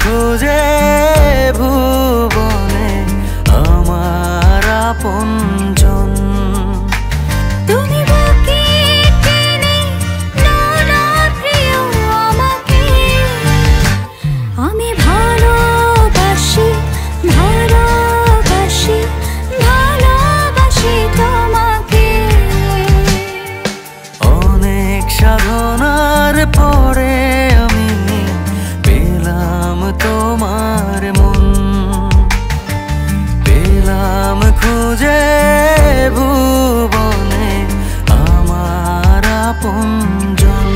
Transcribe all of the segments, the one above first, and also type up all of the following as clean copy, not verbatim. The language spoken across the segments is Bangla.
খুঁজে ভুবনে আমার আপনজন। তুমি বুকে টেনে নাও না প্রিয় আমাকে, আমি ভালোবাসি ভালোবাসি ভালোবাসি তোমাকে। অনেক সাধনার পরে আমি পেলাম তোমার মন, পেলাম খুঁজে ভুবনে আমার আপনজন।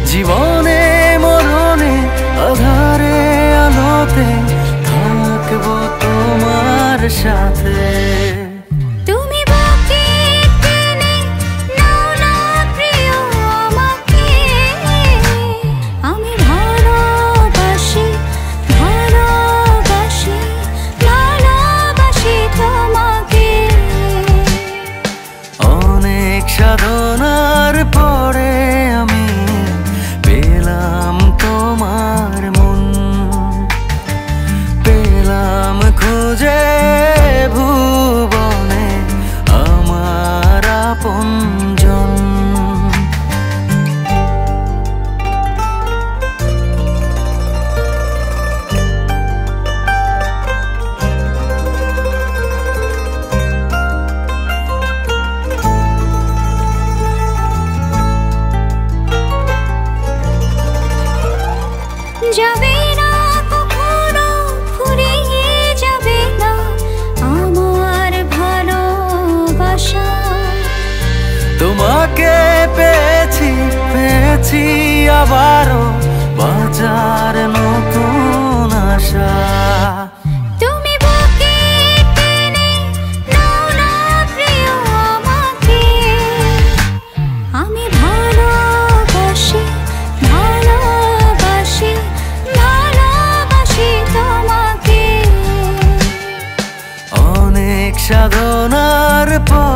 জীবনে মরণে আধারে আলোতে থাকবো তোমার সাথে। তুমি বুকে টেনে নাও না প্রিয় আমাকে, আমি ভালোবাসি ভালোবাসি ভালোবাসি তোমাকে। অনেক সাধনার পরে আমি পেলাম তোমার মন, পেলাম খুঁজে ভুবনে আমার আপনজন। যাবে না কখনো ফুরিয়ে যাবে না আমার ভালোবাসা। তোমাকে পেয়েছি পেয়েছি আবারও বাঁচার নতুন আশা। তুমি বুকে টেনে নাও না প্রিয় আমাকে, আমি ভালোবাসি ভালোবাসি ভালোবাসি তোমাকে। অনেক সাধনার পর